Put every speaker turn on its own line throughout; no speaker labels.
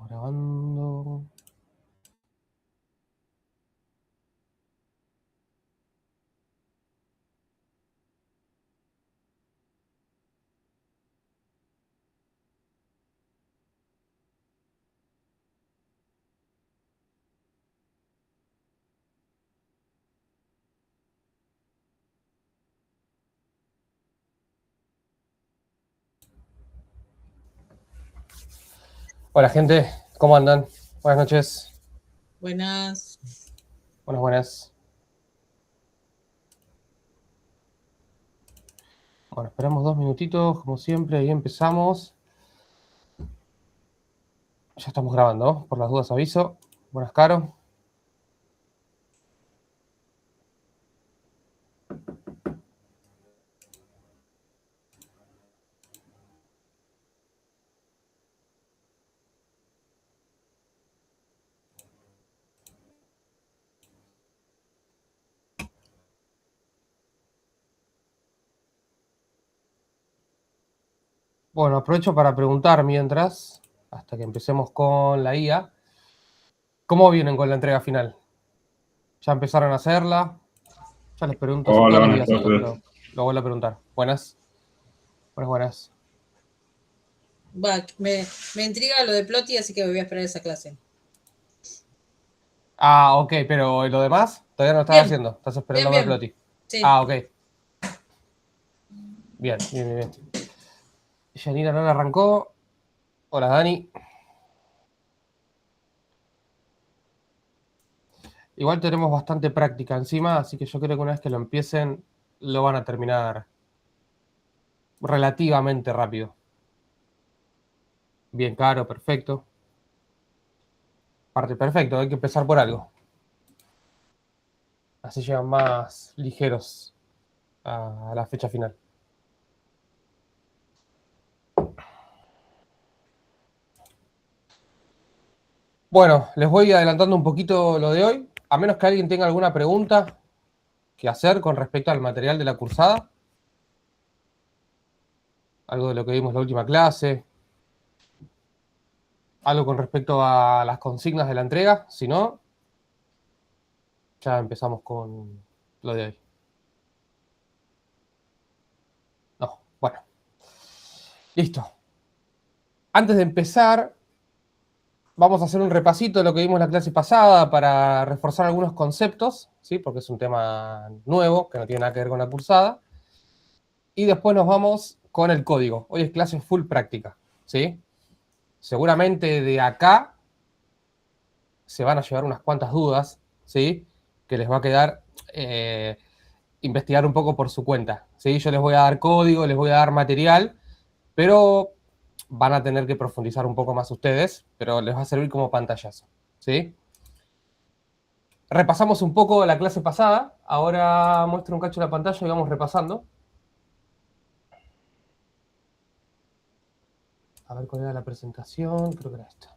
Grabando. Hola gente, ¿cómo andan? Buenas noches.
Buenas.
Buenas. Bueno, esperamos 2 minutitos, como siempre, ahí empezamos. Ya estamos grabando, ¿no? Por las dudas aviso. Buenas, Caro. Bueno, aprovecho para preguntar mientras, hasta que empecemos con la IA, ¿cómo vienen con la entrega final? ¿Ya empezaron a hacerla? Ya les pregunto hace
Hola,
todos los
buenas
días esto,
tardes.
pero lo vuelvo a preguntar. Buenas. Buenas.
Me intriga lo de Plotty, así que voy a esperar esa clase.
Ah, ok, pero ¿lo demás? Todavía no lo estás
Bien,
haciendo. Estás esperando
bien,
ver
bien.
Ploti.
Sí.
Ah, ok. Bien. Yanira no arrancó. Hola, Dani. Igual tenemos bastante práctica encima, así que yo creo que una vez que lo empiecen, lo van a terminar relativamente rápido. Bien, Caro, perfecto. Parte perfecto, hay que empezar por algo. Así llegan más ligeros a la fecha final. Bueno, les voy adelantando un poquito lo de hoy, a menos que alguien tenga alguna pregunta que hacer con respecto al material de la cursada. Algo de lo que vimos en la última clase. Algo con respecto a las consignas de la entrega. Si no, ya empezamos con lo de hoy. No, bueno. Listo. Antes de empezar, vamos a hacer un repasito de lo que vimos en la clase pasada para reforzar algunos conceptos, ¿sí? Porque es un tema nuevo que no tiene nada que ver con la cursada. Y después nos vamos con el código. Hoy es clase full práctica, ¿sí? Seguramente de acá se van a llevar unas cuantas dudas, ¿sí? Que les va a quedar investigar un poco por su cuenta, ¿sí? Yo les voy a dar código, les voy a dar material, pero van a tener que profundizar un poco más ustedes, pero les va a servir como pantallazo, ¿sí? Repasamos un poco la clase pasada, ahora muestro un cacho de la pantalla y vamos repasando. A ver cuál era la presentación, creo que era esta.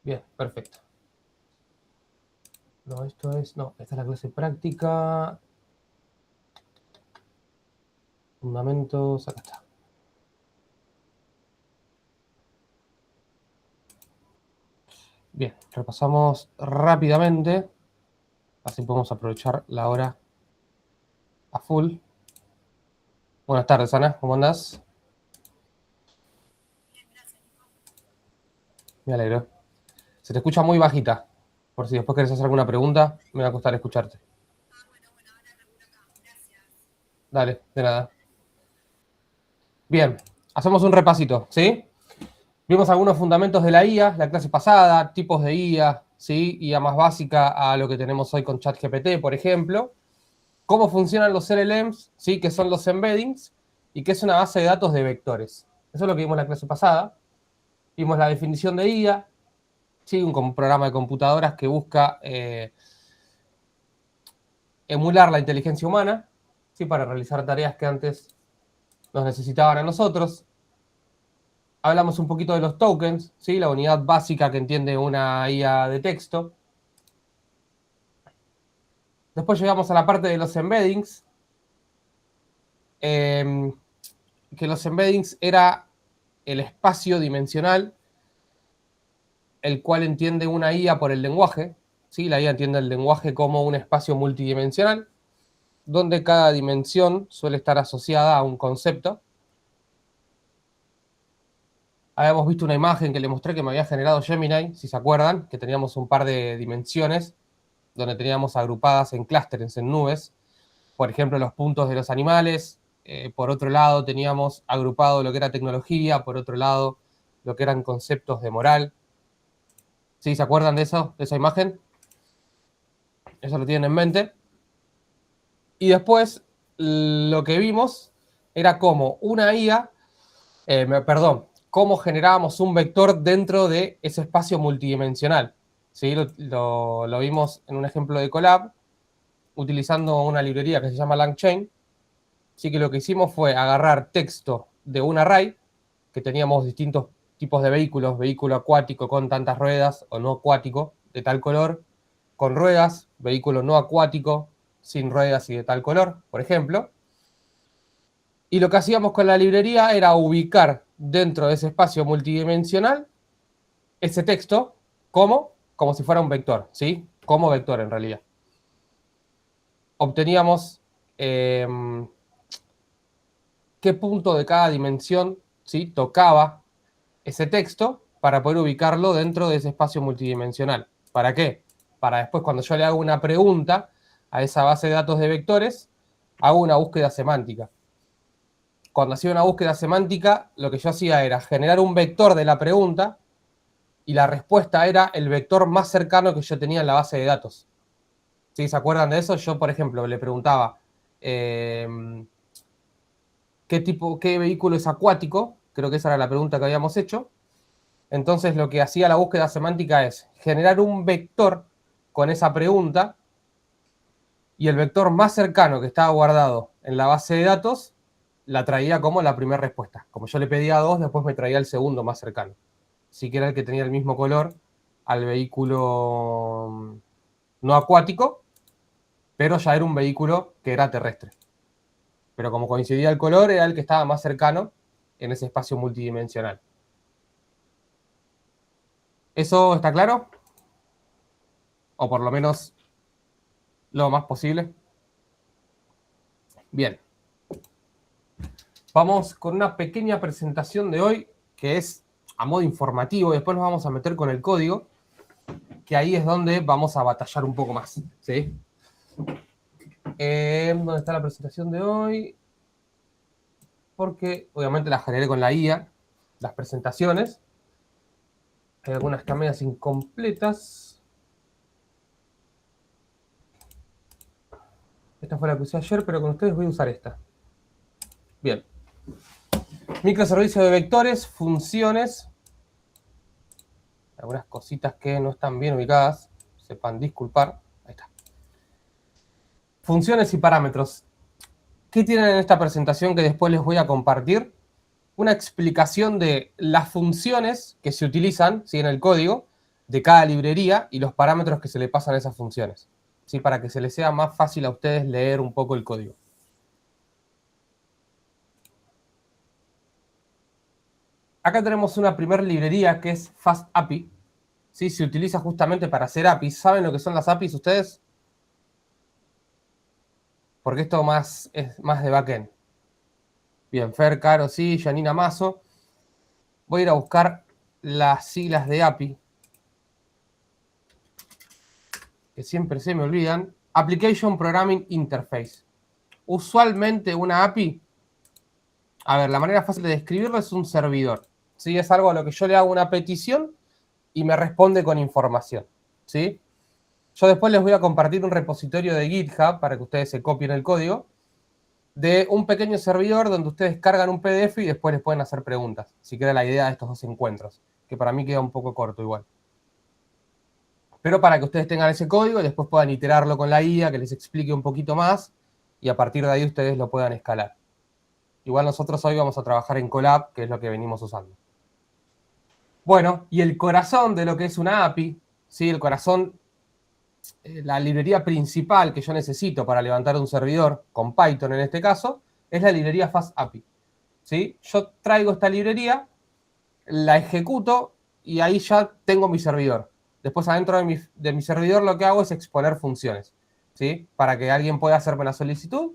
Bien, perfecto. No, esto es, no, esta es la clase práctica. Fundamentos, acá está. Bien, repasamos rápidamente. Así podemos aprovechar la hora a full. Buenas tardes, Ana, ¿cómo andás? Me alegro. Se te escucha muy bajita. Por si después querés hacer alguna pregunta, me va a costar escucharte. Dale, de nada. Bien, hacemos un repasito, ¿sí? Vimos algunos fundamentos de la IA, la clase pasada, tipos de IA, ¿sí? IA más básica a lo que tenemos hoy con ChatGPT, por ejemplo. Cómo funcionan los LLMs, ¿sí? Que son los embeddings, y qué es una base de datos de vectores. Eso es lo que vimos en la clase pasada. Vimos la definición de IA, ¿sí? Un programa de computadoras que busca emular la inteligencia humana, ¿sí? Para realizar tareas que antes nos necesitaban a nosotros. Hablamos un poquito de los tokens, ¿sí? La unidad básica que entiende una IA de texto. Después llegamos a la parte de los embeddings. Que los embeddings era el espacio dimensional, el cual entiende una IA por el lenguaje. ¿Sí? La IA entiende el lenguaje como un espacio multidimensional, donde cada dimensión suele estar asociada a un concepto. Habíamos visto una imagen que le mostré que me había generado Gemini, si se acuerdan, que teníamos un par de dimensiones, donde teníamos agrupadas en clústeres, en nubes. Por ejemplo, los puntos de los animales. Por otro lado, teníamos agrupado lo que era tecnología. Por otro lado, lo que eran conceptos de moral. ¿Sí? ¿Se acuerdan de eso? ¿De esa imagen? Eso lo tienen en mente. Y después, lo que vimos era cómo una IA, cómo generábamos un vector dentro de ese espacio multidimensional. ¿Sí? Lo vimos en un ejemplo de Colab, utilizando una librería que se llama LangChain. Así que lo que hicimos fue agarrar texto de un array, que teníamos distintos tipos de vehículos, vehículo acuático con tantas ruedas o no acuático, de tal color, con ruedas, vehículo no acuático, sin ruedas y de tal color, por ejemplo. Y lo que hacíamos con la librería era ubicar dentro de ese espacio multidimensional ese texto como si fuera un vector, ¿sí? Como vector en realidad. Obteníamos qué punto de cada dimensión, ¿sí? Tocaba ese texto para poder ubicarlo dentro de ese espacio multidimensional. ¿Para qué? Para después, cuando yo le hago una pregunta a esa base de datos de vectores, hago una búsqueda semántica. Cuando hacía una búsqueda semántica, lo que yo hacía era generar un vector de la pregunta y la respuesta era el vector más cercano que yo tenía en la base de datos. ¿Sí? ¿Se acuerdan de eso? Yo, por ejemplo, le preguntaba qué vehículo es acuático. Creo que esa era la pregunta que habíamos hecho. Entonces lo que hacía la búsqueda semántica es generar un vector con esa pregunta y el vector más cercano que estaba guardado en la base de datos la traía como la primera respuesta. Como yo le pedía 2, después me traía el segundo más cercano. Sí que era el que tenía el mismo color al vehículo no acuático, pero ya era un vehículo que era terrestre. Pero como coincidía el color, era el que estaba más cercano en ese espacio multidimensional. ¿Eso está claro? O por lo menos lo más posible. Bien. Vamos con una pequeña presentación de hoy que es a modo informativo. Después nos vamos a meter con el código, que ahí es donde vamos a batallar un poco más. ¿Sí? ¿Dónde está la presentación de hoy? Porque obviamente la generé con la IA, las presentaciones. Hay algunas medias incompletas. Esta fue la que usé ayer, pero con ustedes voy a usar esta. Bien. Microservicio de vectores, funciones. Algunas cositas que no están bien ubicadas. Sepan disculpar. Ahí está. Funciones y parámetros. ¿Qué tienen en esta presentación que después les voy a compartir? Una explicación de las funciones que se utilizan, ¿sí? En el código de cada librería y los parámetros que se le pasan a esas funciones, ¿sí? Para que se les sea más fácil a ustedes leer un poco el código. Acá tenemos una primera librería que es FastAPI. ¿Sí? Se utiliza justamente para hacer APIs. ¿Saben lo que son las APIs ustedes? Porque esto es más de backend. Bien, Fer, Caro, sí, Janina Mazo. Voy a ir a buscar las siglas de API, que siempre se me olvidan. Application Programming Interface. Usualmente una API, a ver, la manera fácil de describirlo es un servidor. ¿Sí? Es algo a lo que yo le hago una petición y me responde con información. ¿Sí? Yo después les voy a compartir un repositorio de GitHub para que ustedes se copien el código de un pequeño servidor donde ustedes cargan un PDF y después les pueden hacer preguntas. Si queda la idea de estos dos encuentros, que para mí queda un poco corto igual. Pero para que ustedes tengan ese código y después puedan iterarlo con la IA, que les explique un poquito más y a partir de ahí ustedes lo puedan escalar. Igual nosotros hoy vamos a trabajar en Colab, que es lo que venimos usando. Bueno, y el corazón de lo que es una API, ¿sí? El corazón la librería principal que yo necesito para levantar un servidor, con Python en este caso, es la librería FastAPI. ¿Sí? Yo traigo esta librería, la ejecuto y ahí ya tengo mi servidor. Después adentro de mi servidor lo que hago es exponer funciones, ¿sí? Para que alguien pueda hacerme una solicitud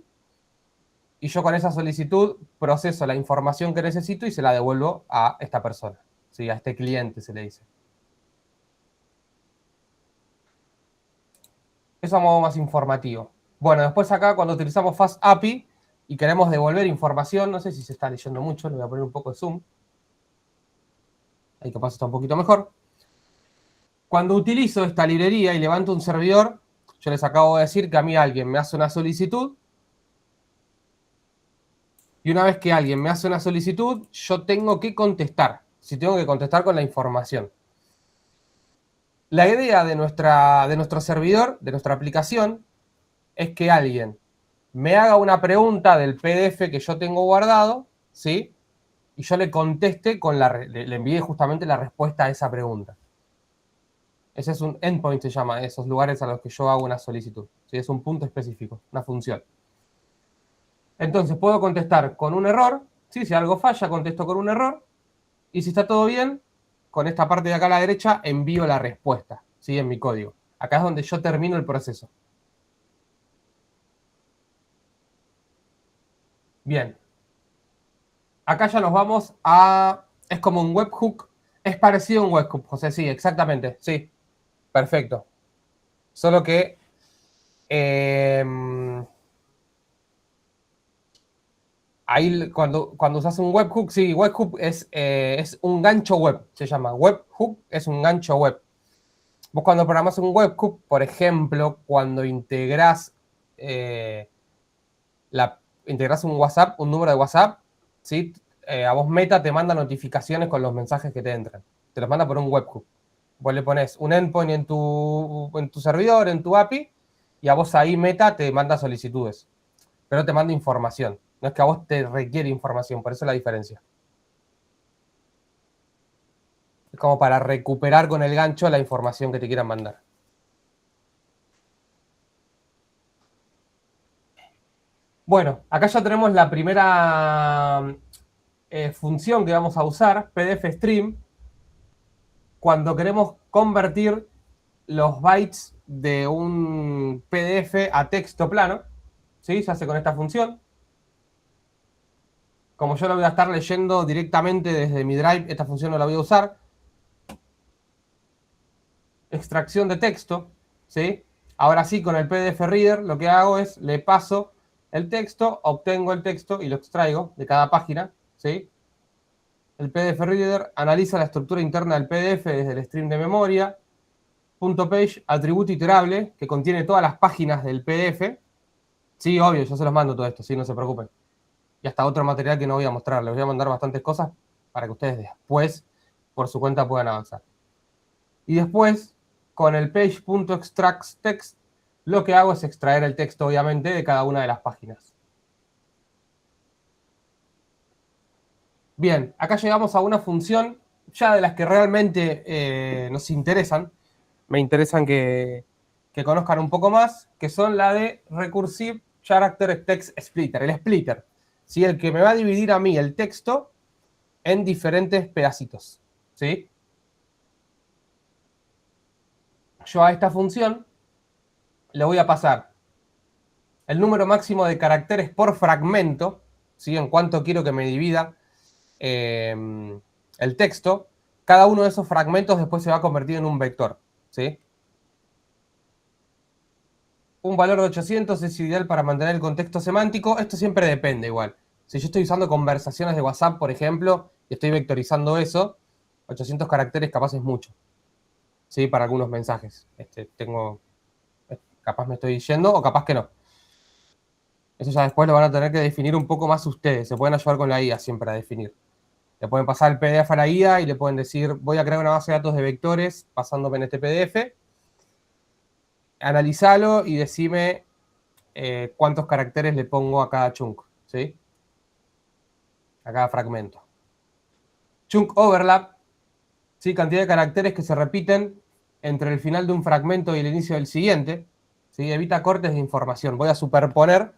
y yo con esa solicitud proceso la información que necesito y se la devuelvo a esta persona, ¿sí? A este cliente se le dice. Eso a modo más informativo. Bueno, después acá cuando utilizamos FastAPI y queremos devolver información, no sé si se está leyendo mucho, le voy a poner un poco de zoom. Ahí capaz está un poquito mejor. Cuando utilizo esta librería y levanto un servidor, yo les acabo de decir que a mí alguien me hace una solicitud y una vez que alguien me hace una solicitud, yo tengo que contestar. Si tengo que contestar con la información. La idea de nuestro servidor, de nuestra aplicación, es que alguien me haga una pregunta del PDF que yo tengo guardado, ¿sí? Y yo le conteste le envíe justamente la respuesta a esa pregunta. Ese es un endpoint, se llama, esos lugares a los que yo hago una solicitud. ¿Sí? Es un punto específico, una función. Entonces puedo contestar con un error, ¿sí? Si algo falla, contesto con un error. Y si está todo bien, con esta parte de acá a la derecha envío la respuesta, ¿sí? En mi código. Acá es donde yo termino el proceso. Bien. Acá ya nos vamos a... Es como un webhook. Es parecido a un webhook, José. Sí, exactamente. Sí. Perfecto. Solo que... ahí cuando usas un webhook, sí, webhook es un gancho web, se llama. Webhook es un gancho web. Vos cuando programás un webhook, por ejemplo, cuando integrás un WhatsApp, un número de WhatsApp, ¿sí? A vos Meta te manda notificaciones con los mensajes que te entran. Te los manda por un webhook. Vos le pones un endpoint en tu servidor, en tu API, y a vos ahí Meta te manda solicitudes. Pero te manda información. No es que a vos te requiere información, por eso la diferencia. Es como para recuperar con el gancho la información que te quieran mandar. Bueno, acá ya tenemos la primera función que vamos a usar, PDF Stream, cuando queremos convertir los bytes de un PDF a texto plano. ¿Sí? Se hace con esta función. Como yo lo voy a estar leyendo directamente desde mi Drive, esta función no la voy a usar. Extracción de texto, ¿sí? Ahora sí, con el PDF Reader lo que hago es le paso el texto, obtengo el texto y lo extraigo de cada página, ¿sí? El PDF Reader analiza la estructura interna del PDF desde el stream de memoria. Punto page, atributo iterable, que contiene todas las páginas del PDF. Sí, obvio, yo se los mando todo esto, sí, no se preocupen. Y hasta otro material que no voy a mostrar. Les voy a mandar bastantes cosas para que ustedes después, por su cuenta, puedan avanzar. Y después, con el page.extractText, lo que hago es extraer el texto, obviamente, de cada una de las páginas. Bien, acá llegamos a una función ya de las que realmente nos interesan. Me interesan que conozcan un poco más, que son la de Recursive Character Text Splitter, el splitter. ¿Sí? El que me va a dividir a mí el texto en diferentes pedacitos. ¿Sí? Yo a esta función le voy a pasar el número máximo de caracteres por fragmento, ¿sí? En cuanto quiero que me divida el texto. Cada uno de esos fragmentos después se va a convertir en un vector, ¿sí? Un valor de 800 es ideal para mantener el contexto semántico. Esto siempre depende igual. Si yo estoy usando conversaciones de WhatsApp, por ejemplo, y estoy vectorizando eso, 800 caracteres capaz es mucho, ¿sí? Para algunos mensajes. Capaz me estoy yendo o capaz que no. Eso ya después lo van a tener que definir un poco más ustedes. Se pueden ayudar con la IA siempre a definir. Le pueden pasar el PDF a la IA y le pueden decir, voy a crear una base de datos de vectores basándome en este PDF. Analizalo y decime cuántos caracteres le pongo a cada chunk, ¿sí? A cada fragmento. Chunk overlap, ¿sí? Cantidad de caracteres que se repiten entre el final de un fragmento y el inicio del siguiente, ¿sí? Evita cortes de información. Voy a superponer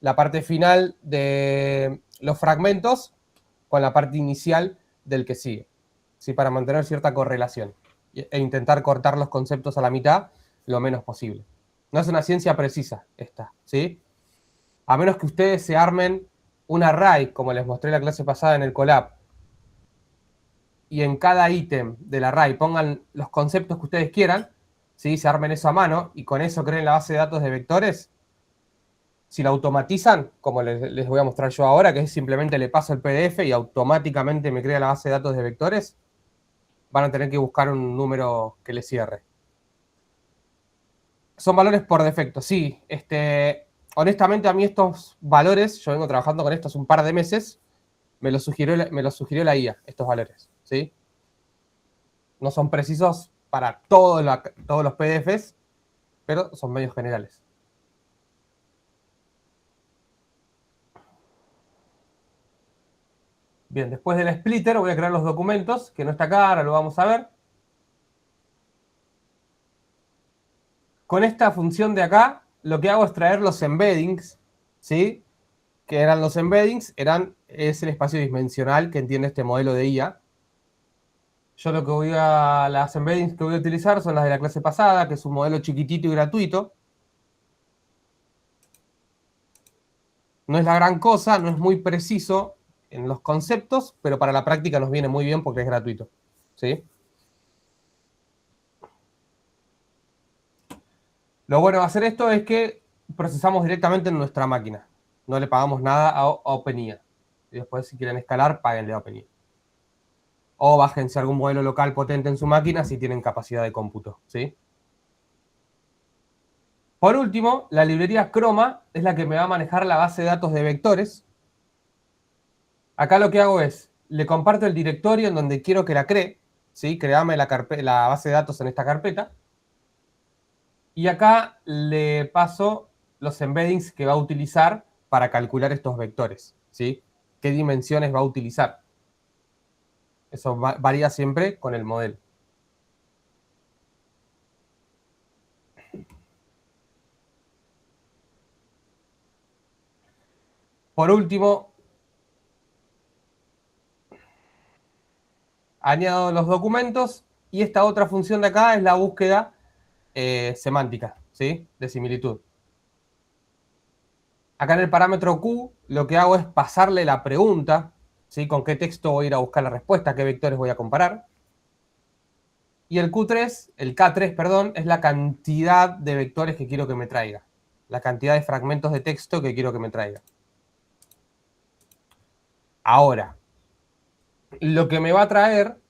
la parte final de los fragmentos con la parte inicial del que sigue, ¿sí? Para mantener cierta correlación e intentar cortar los conceptos a la mitad lo menos posible. No es una ciencia precisa esta, ¿sí? A menos que ustedes se armen un array, como les mostré la clase pasada en el Colab, y en cada ítem del array pongan los conceptos que ustedes quieran, ¿sí? Se armen eso a mano y con eso creen la base de datos de vectores. Si lo automatizan, como les voy a mostrar yo ahora, que es simplemente le paso el PDF y automáticamente me crea la base de datos de vectores, van a tener que buscar un número que les cierre. Son valores por defecto, sí. Honestamente, a mí estos valores, yo vengo trabajando con estos un par de meses, me los sugirió la IA, estos valores, ¿sí? No son precisos para todos los PDFs, pero son medios generales. Bien, después del splitter voy a crear los documentos, que no está acá, ahora lo vamos a ver. Con esta función de acá, lo que hago es traer los embeddings, ¿sí? Que eran los embeddings, es el espacio dimensional que entiende este modelo de IA. Yo las embeddings que voy a utilizar son las de la clase pasada, que es un modelo chiquitito y gratuito. No es la gran cosa, no es muy preciso en los conceptos, pero para la práctica nos viene muy bien porque es gratuito, ¿sí? Lo bueno de hacer esto es que procesamos directamente en nuestra máquina. No le pagamos nada a OpenIA. Y después, si quieren escalar, páguenle a OpenIA. O bájense algún modelo local potente en su máquina si tienen capacidad de cómputo, ¿sí? Por último, la librería Chroma es la que me va a manejar la base de datos de vectores. Acá lo que hago es, le comparto el directorio en donde quiero que la cree, ¿sí? Créame la base de datos en esta carpeta. Y acá le paso los embeddings que va a utilizar para calcular estos vectores, ¿sí? ¿Qué dimensiones va a utilizar? Eso varía siempre con el modelo. Por último, añado los documentos y esta otra función de acá es la búsqueda semántica, ¿sí? De similitud. Acá en el parámetro Q lo que hago es pasarle la pregunta, ¿sí? Con qué texto voy a ir a buscar la respuesta, qué vectores voy a comparar. Y el K3, perdón, es la cantidad de vectores que quiero que me traiga. La cantidad de fragmentos de texto que quiero que me traiga. Ahora, lo que me va a traer,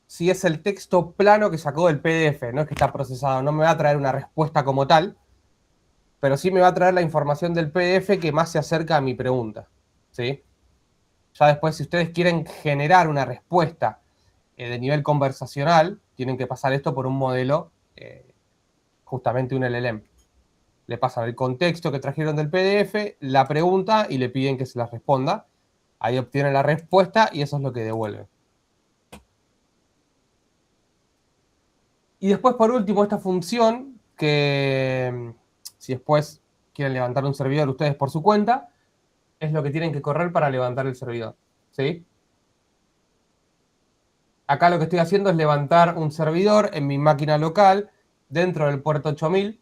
si es el texto plano que sacó del PDF, no es que está procesado, no me va a traer una respuesta como tal, pero sí me va a traer la información del PDF que más se acerca a mi pregunta, ¿sí? Ya después, si ustedes quieren generar una respuesta de nivel conversacional, tienen que pasar esto por un modelo, justamente un LLM. Le pasan el contexto que trajeron del PDF, la pregunta y le piden que se la responda. Ahí obtienen la respuesta y eso es lo que devuelven. Y después, por último, esta función que si después quieren levantar un servidor ustedes por su cuenta, es lo que tienen que correr para levantar el servidor, ¿sí? Acá lo que estoy haciendo es levantar un servidor en mi máquina local dentro del puerto 8000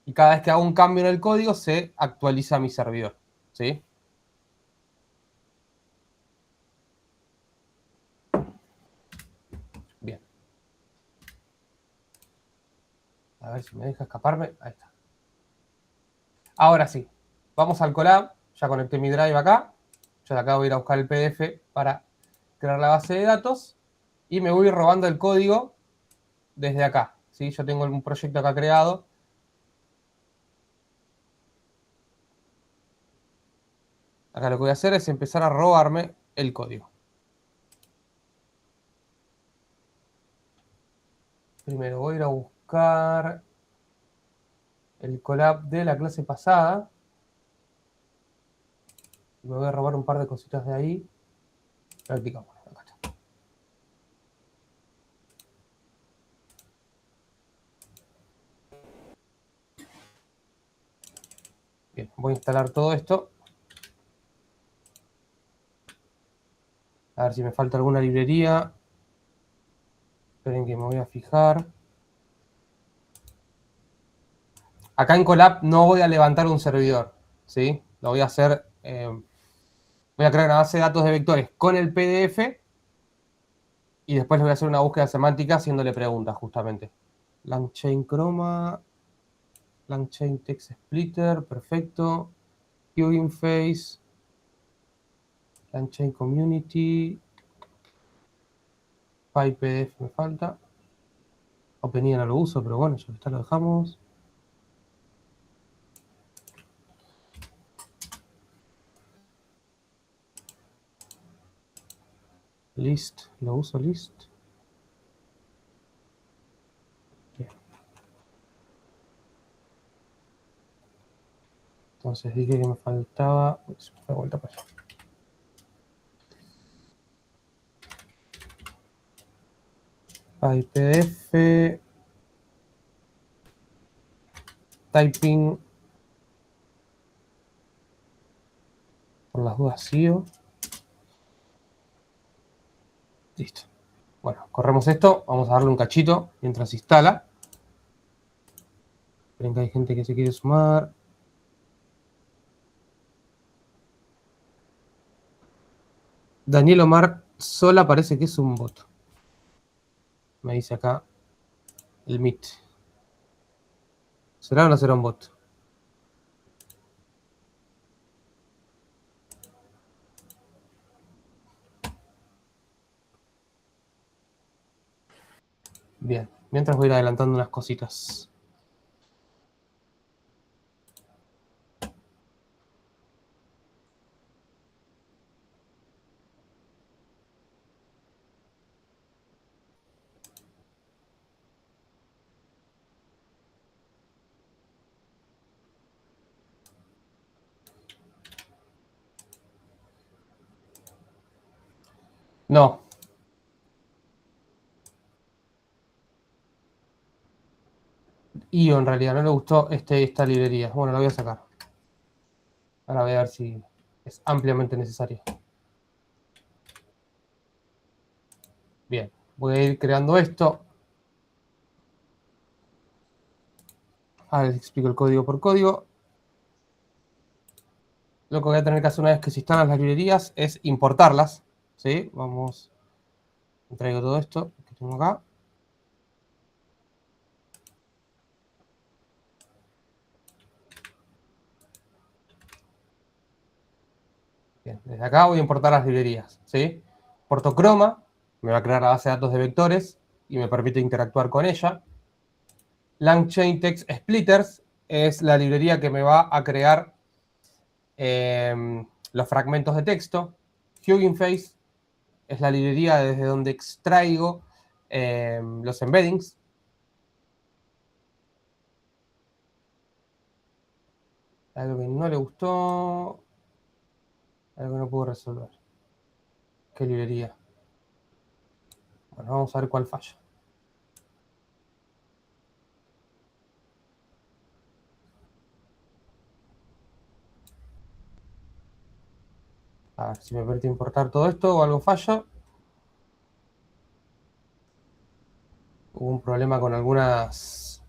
y cada vez que hago un cambio en el código se actualiza mi servidor, ¿sí? Bien. A ver si me deja escaparme. Ahí está. Ahora sí, vamos al Colab. Ya conecté mi drive acá. Yo de acá voy a ir a buscar el PDF para crear la base de datos. Y me voy robando el código desde acá, ¿sí? Yo tengo un proyecto acá creado. Acá lo que voy a hacer es empezar a robarme el código. Primero voy a ir a buscar el Colab de la clase pasada. Me voy a robar un par de cositas de ahí. Practicamos. Acá está. Bien, voy a instalar todo esto. A ver si me falta alguna librería. Esperen que me voy a fijar. Acá en Colab no voy a levantar un servidor, ¿sí? Lo voy a hacer... voy a crear una base de datos de vectores con el PDF y después le voy a hacer una búsqueda semántica haciéndole preguntas, justamente. LangChain Chroma, LangChain Text Splitter, perfecto. Hugging Face, LangChain Community, PyPDF me falta. OpenID no lo uso, pero bueno, ya está, lo dejamos. List, lo uso list. Bien. Entonces dije que me faltaba. Uy, se me fue de vuelta para allá. PyPDF. Typing. Por las dudas, SEO. Listo. Bueno, corremos esto. Vamos a darle un cachito mientras se instala. Esperen que hay gente que se quiere sumar. Daniel Omar Sola parece que es un bot. Me dice acá el Meet. ¿Será o no será un bot? Bien. Mientras voy a ir adelantando unas cositas. No. IO en realidad, no le gustó esta librería. Bueno, la voy a sacar. Ahora voy a ver si es ampliamente necesario. Bien, voy a ir creando esto. Ahora les explico el código por código. Lo que voy a tener que hacer una vez que se instalan las librerías es importarlas. ¿Sí? Vamos. Traigo todo esto que tengo acá. Bien, desde acá voy a importar las librerías. ¿Sí? Porto Chroma, me va a crear la base de datos de vectores y me permite interactuar con ella. LangChain Text Splitters es la librería que me va a crear los fragmentos de texto. Hugging Face es la librería desde donde extraigo los embeddings. Algo que no le gustó. Algo que no puedo resolver. ¿Qué librería? Bueno, vamos a ver cuál falla. A ver si me permite importar todo esto o algo falla. Hubo un problema con algunas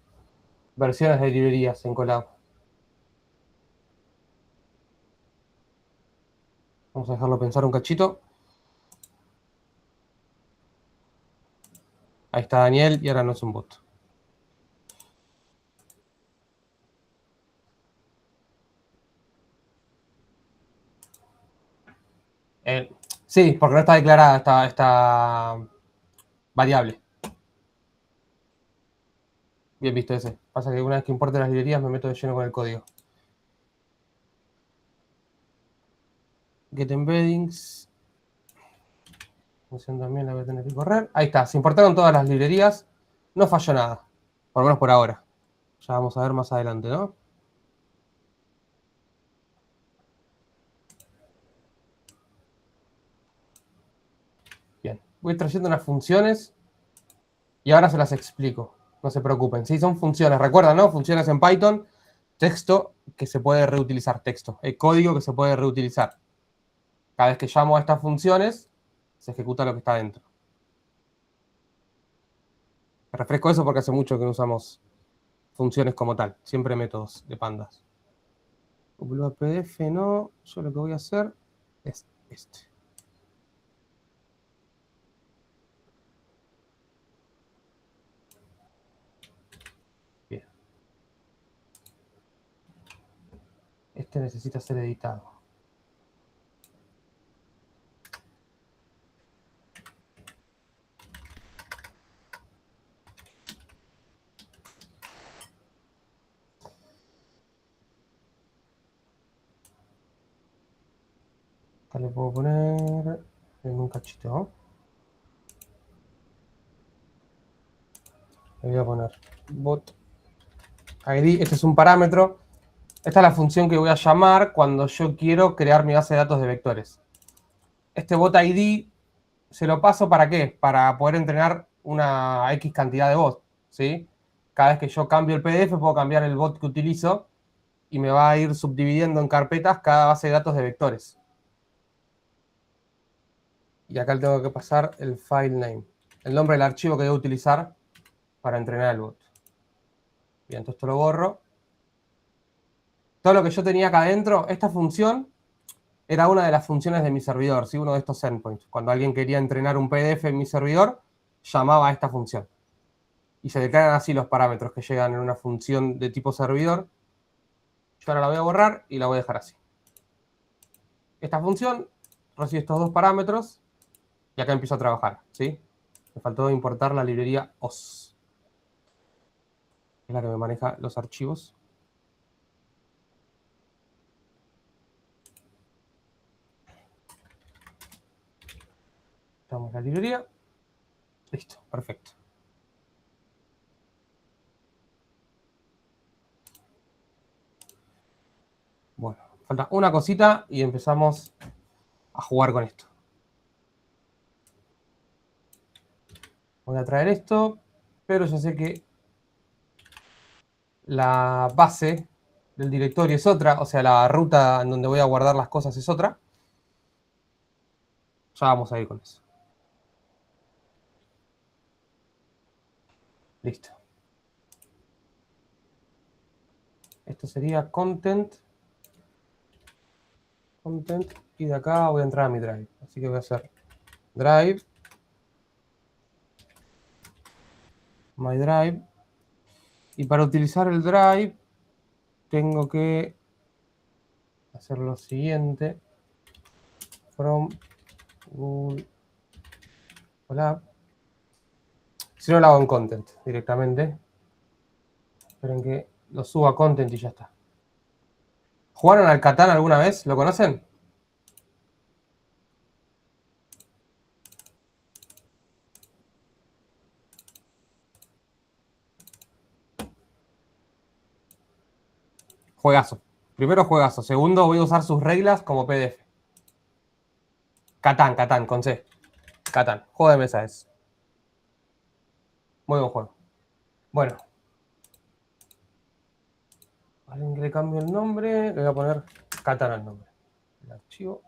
versiones de librerías en Colab. Vamos a dejarlo pensar un cachito. Ahí está Daniel y ahora no es un bot. Sí, porque no está declarada esta variable. Bien visto ese. Pasa que una vez que importe las librerías me meto de lleno con el código. Get embeddings. Función también la voy a tener que correr. Ahí está, se importaron todas las librerías. No falló nada. Por lo menos por ahora. Ya vamos a ver más adelante, ¿no? Bien. Voy trayendo unas funciones y ahora se las explico. No se preocupen. Sí, son funciones. Recuerdan, ¿no? Funciones en Python texto que se puede reutilizar, código que se puede reutilizar. Cada vez que llamo a estas funciones, se ejecuta lo que está dentro. Refresco eso porque hace mucho que no usamos funciones como tal, siempre métodos de pandas. Upload PDF no, yo lo que voy a hacer es este. Bien. Este necesita ser editado. Acá le puedo poner en un cachito. Le voy a poner bot ID. Este es un parámetro. Esta es la función que voy a llamar cuando yo quiero crear mi base de datos de vectores. Este bot ID se lo paso ¿para qué? Para poder entrenar una X cantidad de bots, ¿sí? Cada vez que yo cambio el PDF puedo cambiar el bot que utilizo y me va a ir subdividiendo en carpetas cada base de datos de vectores. Y acá le tengo que pasar el file name, el nombre del archivo que debo utilizar para entrenar el bot. Bien, entonces esto lo borro. Todo lo que yo tenía acá adentro, esta función era una de las funciones de mi servidor, ¿sí? Uno de estos endpoints. Cuando alguien quería entrenar un PDF en mi servidor, llamaba a esta función. Y se declaran así los parámetros que llegan en una función de tipo servidor. Yo ahora la voy a borrar y la voy a dejar así. Esta función recibe estos dos parámetros y acá empiezo a trabajar, ¿sí? Me faltó importar la librería os. Es la que me maneja los archivos. Damos la librería. Listo, perfecto. Bueno, falta una cosita y empezamos a jugar con esto. Voy a traer esto, pero yo sé que la base del directorio es otra, o sea, la ruta en donde voy a guardar las cosas es otra. Ya vamos a ir con eso. Listo. Esto sería content. Content. Y de acá voy a entrar a mi drive. Así que voy a hacer drive. My drive. Y para utilizar el drive, tengo que hacer lo siguiente. From Google. Hola. Si no lo hago en content directamente. Esperen que lo suba a content y ya está. ¿Jugaron al Catán alguna vez? ¿Lo conocen? Juegazo. Primero juegazo. Segundo, voy a usar sus reglas como PDF. Catán, con C. Catán. Juego de mesa es. Muy buen juego. Bueno. Alguien que le cambie el nombre. Le voy a poner Catán al nombre. El archivo.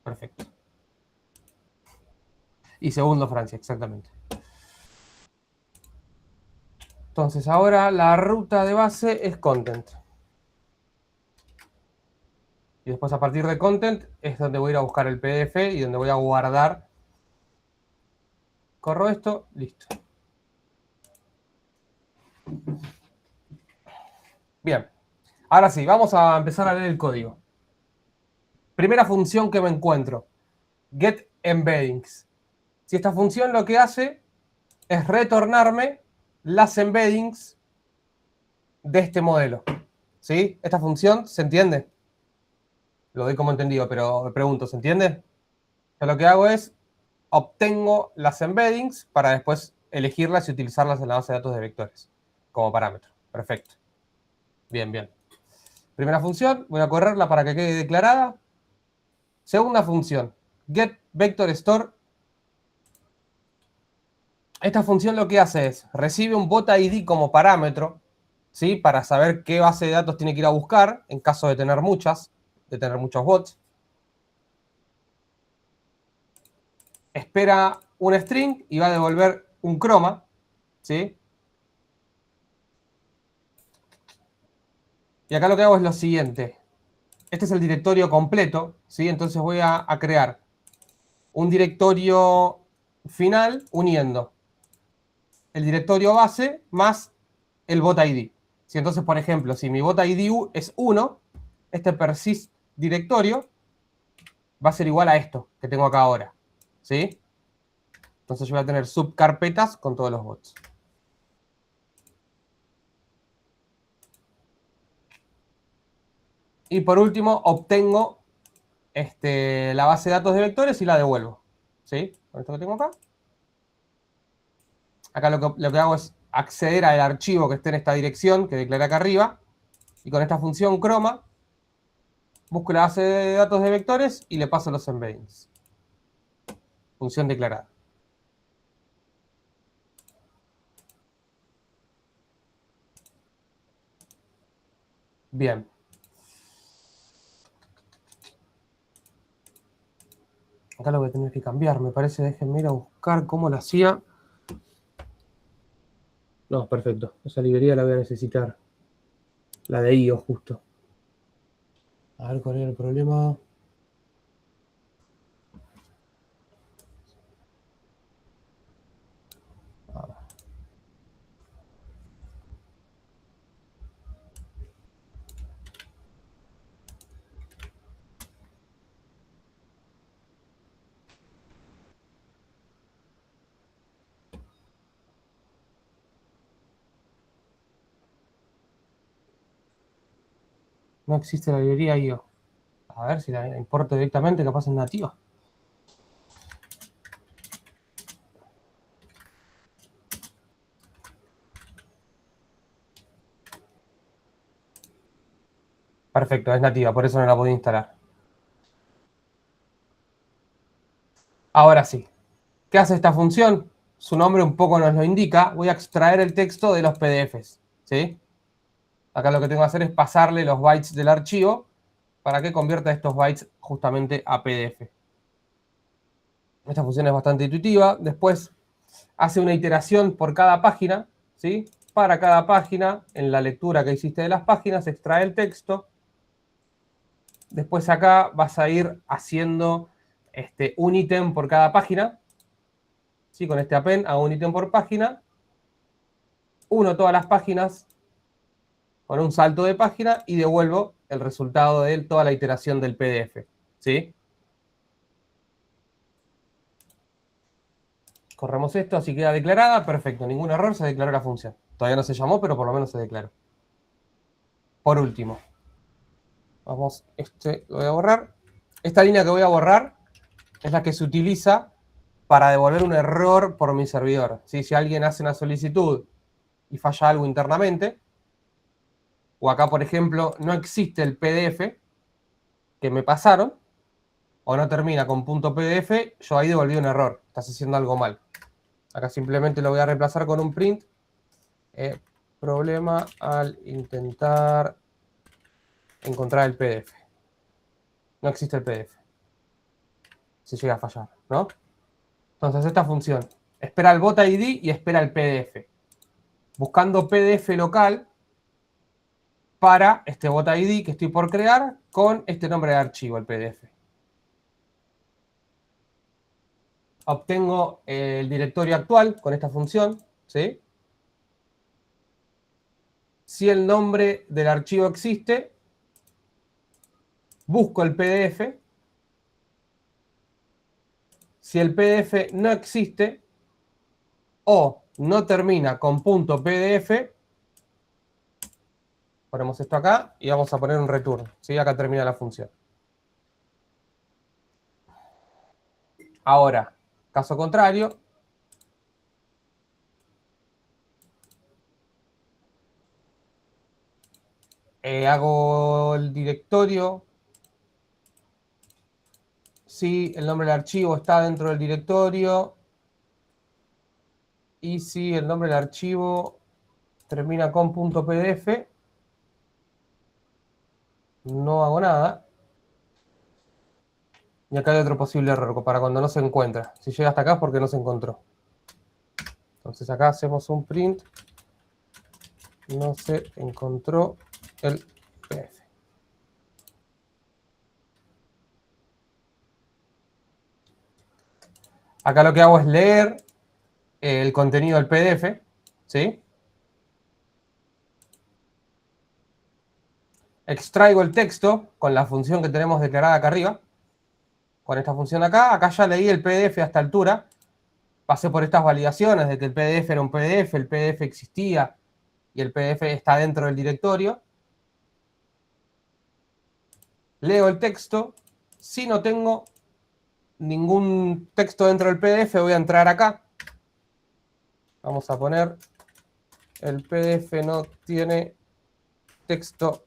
Perfecto. Y segundo Francia, exactamente. Entonces ahora la ruta de base es content. Y después a partir de content es donde voy a ir a buscar el PDF y donde voy a guardar. Corro esto, listo. Bien. Ahora sí, vamos a empezar a leer el código. Primera función que me encuentro. Get embeddings. Si esta función lo que hace es retornarme las embeddings de este modelo. ¿Sí? Esta función, ¿se entiende? Lo doy como entendido, pero me pregunto, ¿se entiende? Yo lo que hago es, obtengo las embeddings para después elegirlas y utilizarlas en la base de datos de vectores como parámetro. Perfecto. Bien, bien. Primera función, voy a correrla para que quede declarada. Segunda función, get vector store. Esta función lo que hace es, recibe un bot ID como parámetro, ¿sí? Para saber qué base de datos tiene que ir a buscar en caso de tener muchas, de tener muchos bots. Espera un string y va a devolver un croma, ¿sí? Y acá lo que hago es lo siguiente. Este es el directorio completo, ¿sí? Entonces voy a crear un directorio final uniendo el directorio base más el bot ID. ¿Sí? Entonces, por ejemplo, si mi bot ID es 1, este persist directorio va a ser igual a esto que tengo acá ahora, ¿sí? Entonces yo voy a tener subcarpetas con todos los bots. Y por último, obtengo la base de datos de vectores y la devuelvo, ¿sí? Con esto que tengo acá. Acá lo que hago es acceder al archivo que esté en esta dirección que declaré acá arriba. Y con esta función croma, busco la base de datos de vectores y le paso los embeddings. Función declarada. Bien. Acá lo voy a tener que cambiar, me parece. Déjenme ir a buscar cómo lo hacía. No, perfecto. Esa librería la voy a necesitar. La de IO, justo. A ver cuál era el problema. No existe la librería IO. A ver si la importo directamente, capaz es nativa. Perfecto, es nativa, por eso no la podía instalar. Ahora sí. ¿Qué hace esta función? Su nombre un poco nos lo indica. Voy a extraer el texto de los PDFs, ¿sí? Acá lo que tengo que hacer es pasarle los bytes del archivo para que convierta estos bytes justamente a PDF. Esta función es bastante intuitiva. Después hace una iteración por cada página, ¿sí? Para cada página, en la lectura que hiciste de las páginas, extrae el texto. Después acá vas a ir haciendo un ítem por cada página, ¿sí? Con este append hago un ítem por página. Uno todas las páginas con un salto de página y devuelvo el resultado de toda la iteración del PDF, ¿sí? Corremos esto, así queda declarada, perfecto, ningún error, se declaró la función. Todavía no se llamó, pero por lo menos se declaró. Por último, vamos, lo voy a borrar. Esta línea que voy a borrar es la que se utiliza para devolver un error por mi servidor. ¿Sí? Si alguien hace una solicitud y falla algo internamente, o acá, por ejemplo, no existe el PDF que me pasaron, o no termina con .pdf, yo ahí devolví un error. Estás haciendo algo mal. Acá simplemente lo voy a reemplazar con un print. Problema al intentar encontrar el PDF. No existe el PDF. Si llega a fallar, ¿no? Entonces esta función espera el bot ID y espera el PDF. Buscando PDF local para este bot ID que estoy por crear con este nombre de archivo, el PDF. Obtengo el directorio actual con esta función, ¿sí? Si el nombre del archivo existe, busco el PDF. Si el PDF no existe o no termina con .pdf, ponemos esto acá y vamos a poner un return, ¿sí? Acá termina la función. Ahora, caso contrario, hago el directorio. Si el nombre del archivo está dentro del directorio y si el nombre del archivo termina con .pdf. No hago nada. Y acá hay otro posible error para cuando no se encuentra. Si llega hasta acá es porque no se encontró. Entonces acá hacemos un print. No se encontró el PDF. Acá lo que hago es leer el contenido del PDF, ¿sí? Extraigo el texto con la función que tenemos declarada acá arriba. Con esta función de acá. Acá ya leí el PDF a esta altura. Pasé por estas validaciones de que el PDF era un PDF, el PDF existía y el PDF está dentro del directorio. Leo el texto. Si no tengo ningún texto dentro del PDF, voy a entrar acá. Vamos a poner el PDF no tiene texto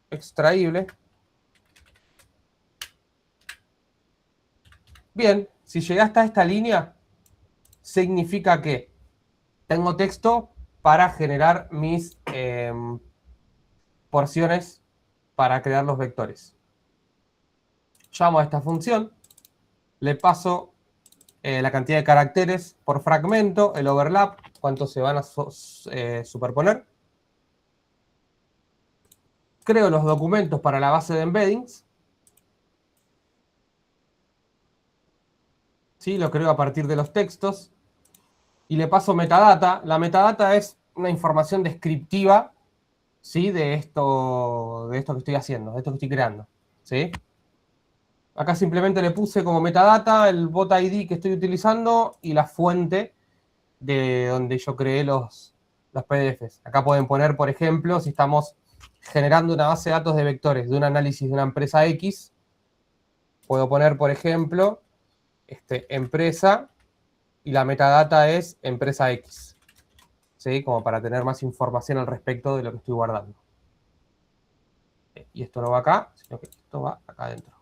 extraíble. Bien, si llegué hasta esta línea, significa que tengo texto para generar mis porciones para crear los vectores. Llamo a esta función, le paso la cantidad de caracteres por fragmento, el overlap, cuántos se van a superponer. Creo los documentos para la base de embeddings. ¿Sí? Lo creo a partir de los textos. Y le paso metadata. La metadata es una información descriptiva, ¿sí? de esto que estoy haciendo, de esto que estoy creando. ¿Sí? Acá simplemente le puse como metadata el bot ID que estoy utilizando y la fuente de donde yo creé los PDFs. Acá pueden poner, por ejemplo, si estamos generando una base de datos de vectores de un análisis de una empresa X, puedo poner, por ejemplo, empresa y la metadata es empresa X. ¿Sí? Como para tener más información al respecto de lo que estoy guardando. Y esto no va acá, sino que esto va acá adentro.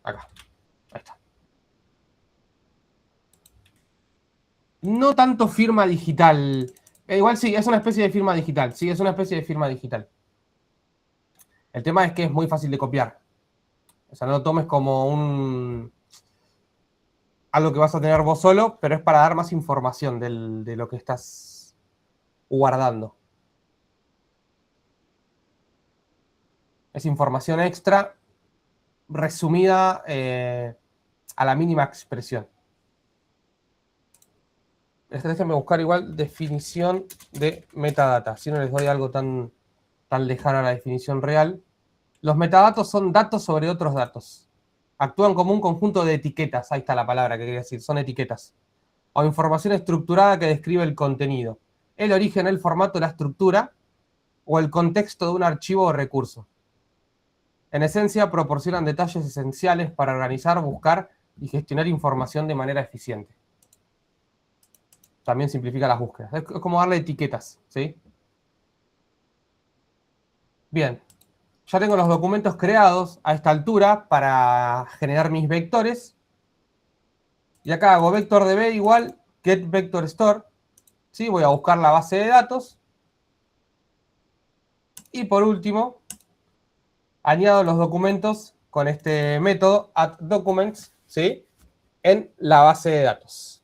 Acá. Ahí está. No tanto firma digital. Igual sí, es una especie de firma digital. Sí, es una especie de firma digital. El tema es que es muy fácil de copiar. O sea, no lo tomes como algo que vas a tener vos solo, pero es para dar más información de lo que estás guardando. Es información extra resumida a la mínima expresión. Déjenme buscar igual definición de metadata. Si no les doy algo tan lejano a la definición real. Los metadatos son datos sobre otros datos. Actúan como un conjunto de etiquetas. Ahí está la palabra que quería decir. Son etiquetas. O información estructurada que describe el contenido. El origen, el formato, la estructura o el contexto de un archivo o recurso. En esencia, proporcionan detalles esenciales para organizar, buscar y gestionar información de manera eficiente. También simplifica las búsquedas. Es como darle etiquetas, ¿sí? Bien. Ya tengo los documentos creados a esta altura para generar mis vectores. Y acá hago vector_db igual getVectorStore. ¿Sí? Voy a buscar la base de datos. Y por último, añado los documentos con este método addDocuments, ¿sí? En la base de datos.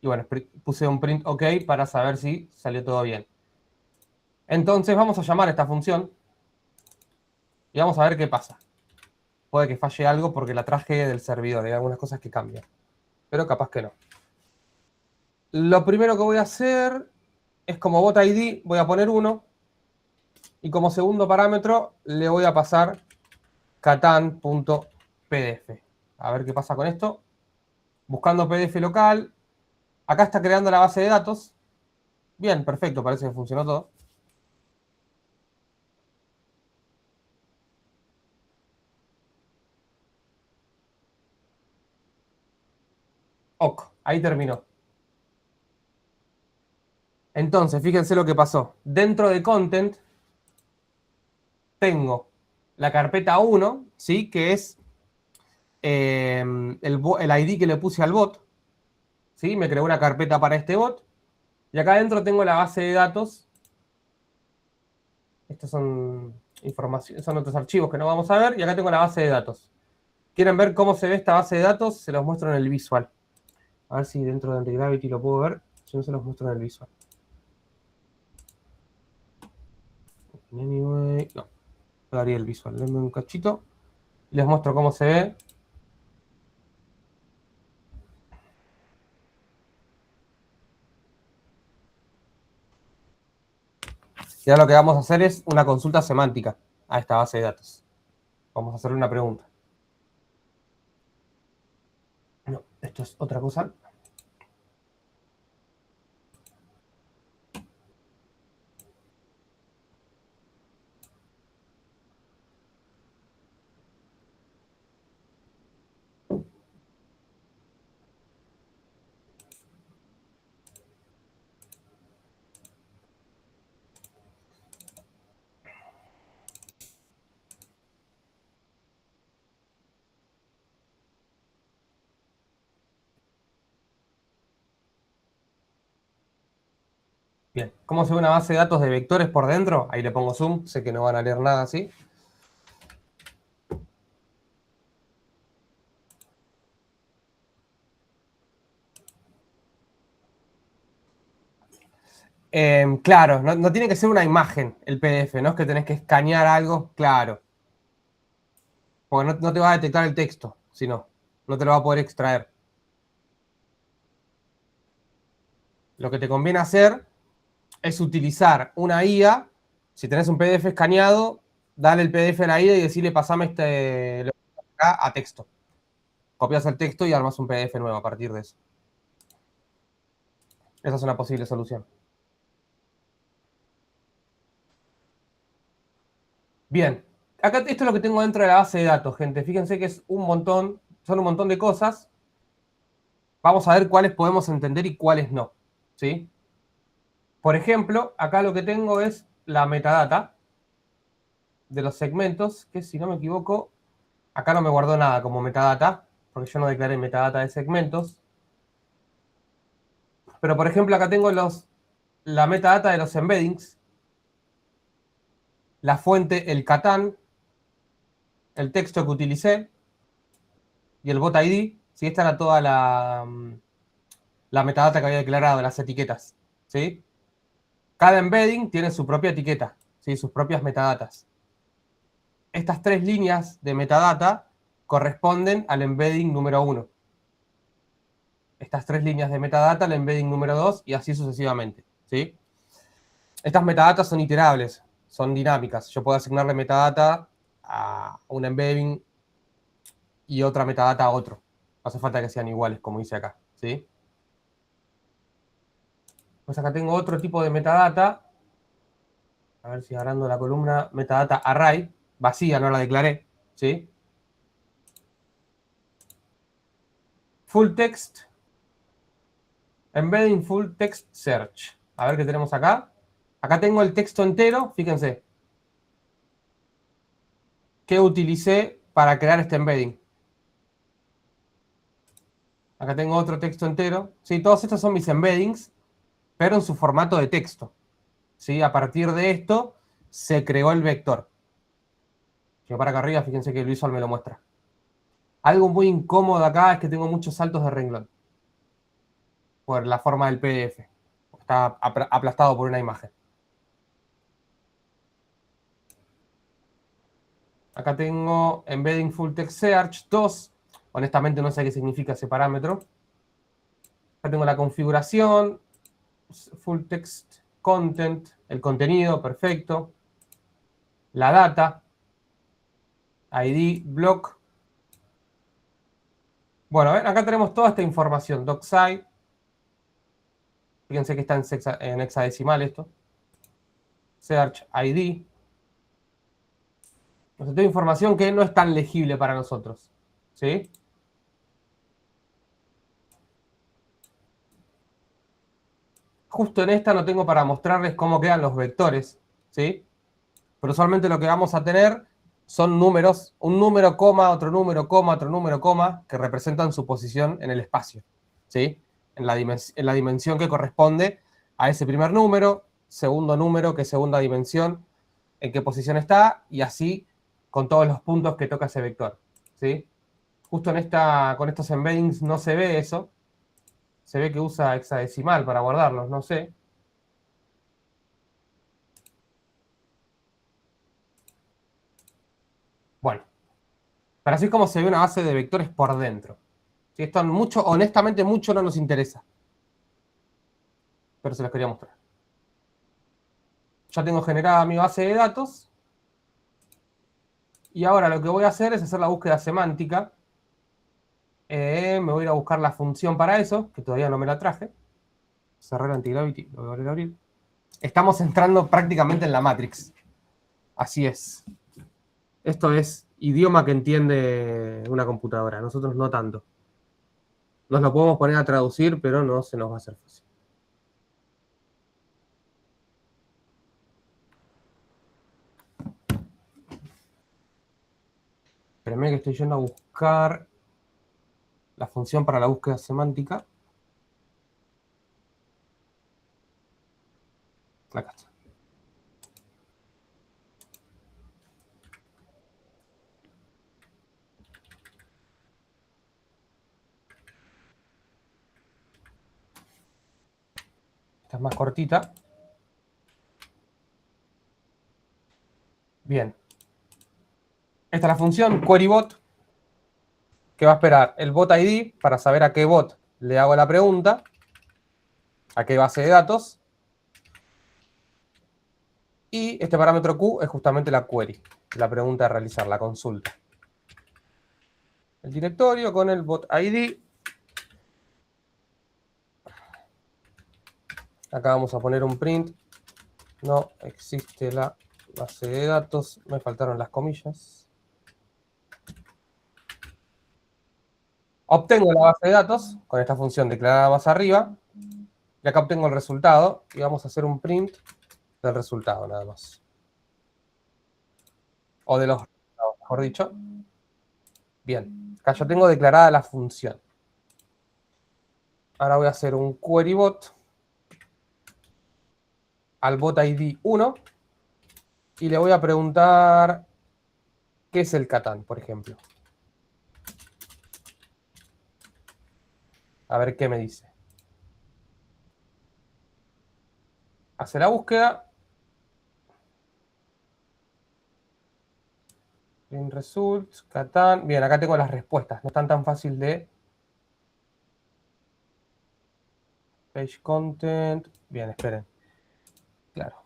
Y bueno, puse un print OK para saber si salió todo bien. Entonces vamos a llamar a esta función y vamos a ver qué pasa. Puede que falle algo porque la traje del servidor. Hay algunas cosas que cambian. Pero capaz que no. Lo primero que voy a hacer es como bot ID, voy a poner 1. Y como segundo parámetro le voy a pasar catan.pdf. A ver qué pasa con esto. Buscando PDF local. Acá está creando la base de datos. Bien, perfecto, parece que funcionó todo. Ok, ahí terminó. Entonces, fíjense lo que pasó. Dentro de content tengo la carpeta 1, ¿sí? Que es el ID que le puse al bot. ¿sí? Me creó una carpeta para este bot. Y acá adentro tengo la base de datos. Estos son información, son otros archivos que no vamos a ver. Y acá tengo la base de datos. ¿Quieren ver cómo se ve esta base de datos? Se los muestro en el visual. A ver si dentro de Antigravity lo puedo ver. Si no, se los muestro en el visual. Anyway, no. Le daría el visual. Denme un cachito. Y les muestro cómo se ve. Y ahora lo que vamos a hacer es una consulta semántica a esta base de datos. Vamos a hacerle una pregunta. No, esto es otra cosa. Bien, ¿cómo se ve una base de datos de vectores por dentro? Ahí le pongo zoom, sé que no van a leer nada así. Claro, no tiene que ser una imagen el PDF, no es que tenés que escanear algo, claro. Porque no te va a detectar el texto, si no, no te lo va a poder extraer. Lo que te conviene hacer es utilizar una IA. Si tenés un PDF escaneado, dale el PDF a la IA y decirle pasame este acá a texto. Copias el texto y armas un PDF nuevo a partir de eso. Esa es una posible solución. Bien, acá esto es lo que tengo dentro de la base de datos, gente. Fíjense que es un montón, son un montón de cosas. Vamos a ver cuáles podemos entender y cuáles no, ¿sí? Por ejemplo, acá lo que tengo es la metadata de los segmentos, que si no me equivoco, acá no me guardó nada como metadata, porque yo no declaré metadata de segmentos. Pero por ejemplo, acá tengo la metadata de los embeddings, la fuente, el Catan, el texto que utilicé y el bot ID. ¿Sí? Esta era toda la metadata que había declarado, las etiquetas. ¿Sí? Cada embedding tiene su propia etiqueta, ¿sí? Sus propias metadatas. Estas 3 líneas de metadata corresponden al embedding número 1. Estas 3 líneas de metadata al embedding número 2 y así sucesivamente. ¿Sí? Estas metadatas son iterables, son dinámicas. Yo puedo asignarle metadata a un embedding y otra metadata a otro. No hace falta que sean iguales, como dice acá. ¿Sí? Pues acá tengo otro tipo de metadata. A ver si agarrando la columna metadata array, vacía, no la declaré. ¿Sí? Full text, embedding full text search. A ver qué tenemos acá. Acá tengo el texto entero, fíjense, que utilicé para crear este embedding. Acá tengo otro texto entero. Sí, todos estos son mis embeddings, pero en su formato de texto. ¿Sí? A partir de esto se creó el vector. Si para acá arriba, fíjense que el visual me lo muestra. Algo muy incómodo acá es que tengo muchos saltos de renglón. Por la forma del PDF. Está aplastado por una imagen. Acá tengo embedding full text search 2. Honestamente no sé qué significa ese parámetro. Acá tengo la configuración. Full text content. El contenido, perfecto. La data. ID, block. Bueno, acá tenemos toda esta información. Docside. Fíjense que está en hexadecimal esto. Search ID. Nos da información que no es tan legible para nosotros. ¿Sí? Justo en esta no tengo para mostrarles cómo quedan los vectores. ¿Sí? Pero usualmente lo que vamos a tener son números, un número, coma, otro número, coma, otro número, coma, que representan su posición en el espacio. ¿Sí? en la dimensión que corresponde a ese primer número, segundo número, qué segunda dimensión, en qué posición está, y así con todos los puntos que toca ese vector, ¿sí? Justo con estos embeddings no se ve eso. Se ve que usa hexadecimal para guardarlos, no sé. Bueno, pero así es como se ve una base de vectores por dentro. ¿Sí? Esto mucho, honestamente, mucho no nos interesa. Pero se los quería mostrar. Ya tengo generada mi base de datos. Y ahora lo que voy a hacer es hacer la búsqueda semántica. Me voy a ir a buscar la función para eso, que todavía no me la traje. Cerré el antigravity, lo voy a volver a abrir. Estamos entrando prácticamente en la Matrix. Así es. Esto es idioma que entiende una computadora, nosotros no tanto. Nos lo podemos poner a traducir, pero no se nos va a hacer fácil. Espérenme que estoy yendo a buscar la función para la búsqueda semántica. Acá está. Esta es más cortita. Bien. Esta es la función queryBot, que va a esperar el bot ID para saber a qué bot le hago la pregunta, a qué base de datos. Y este parámetro Q es justamente la query, la pregunta a realizar, la consulta. El directorio con el bot ID. Acá vamos a poner un print. No existe la base de datos. Me faltaron las comillas. Obtengo la base de datos con esta función declarada más arriba. Y acá obtengo el resultado. Y vamos a hacer un print del resultado nada más. O de los resultados, mejor dicho. Bien. Acá yo tengo declarada la función. Ahora voy a hacer un queryBot al bot ID 1. Y le voy a preguntar qué es el Catán, por ejemplo. A ver qué me dice. Hace la búsqueda. Print results, Catán. Bien, acá tengo las respuestas. No están tan fácil de... Page content. Bien, esperen. Claro.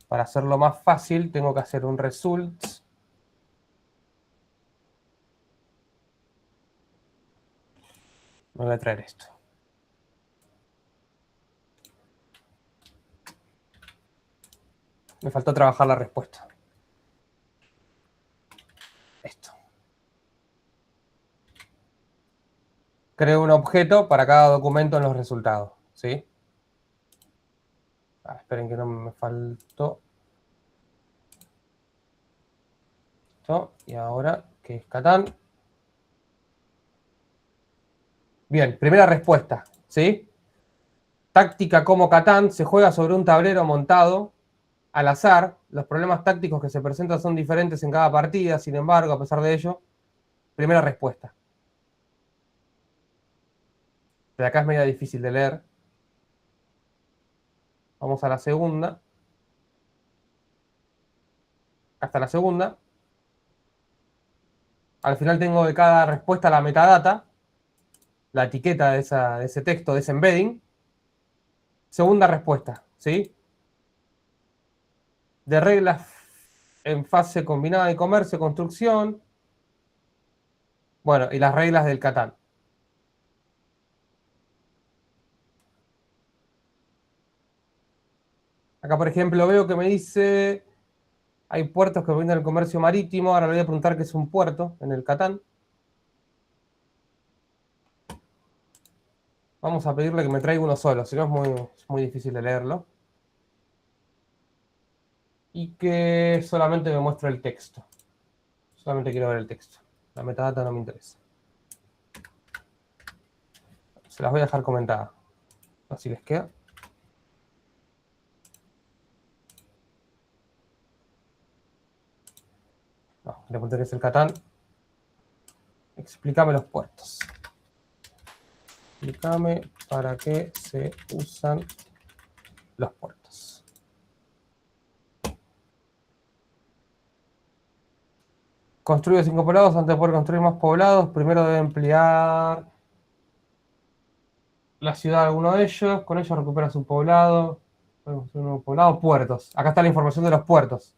Para hacerlo más fácil, tengo que hacer un results. Me voy a traer esto. Me faltó trabajar la respuesta. Esto. Creo un objeto para cada documento en los resultados. ¿Sí? Esperen que no me faltó. Esto. Y ahora, ¿qué es Catán? Bien, primera respuesta. ¿Sí? Táctica como Catán se juega sobre un tablero montado al azar. Los problemas tácticos que se presentan son diferentes en cada partida. Sin embargo, a pesar de ello, primera respuesta. De acá es medio difícil de leer. Vamos a la segunda. Hasta la segunda. Al final tengo de cada respuesta la metadata, la etiqueta de ese texto, de ese embedding. Segunda respuesta, ¿sí? De reglas en fase combinada de comercio, construcción. Bueno, y las reglas del Catán. Acá, por ejemplo, veo que me dice... Hay puertos que brindan el comercio marítimo. Ahora le voy a preguntar qué es un puerto en el Catán. Vamos a pedirle que me traiga uno solo, si no es muy difícil de leerlo. Y que solamente me muestre el texto. Solamente quiero ver el texto. La metadata no me interesa. Se las voy a dejar comentadas. Así les queda. No, le pondré que es el Catán. Explícame los puertos. Explícame para qué se usan los puertos. Construye 5 poblados. Antes de poder construir más poblados, primero debe emplear la ciudad de alguno de ellos. Con ello recupera su poblado. Podemos hacer un nuevo poblado. Puertos. Acá está la información de los puertos.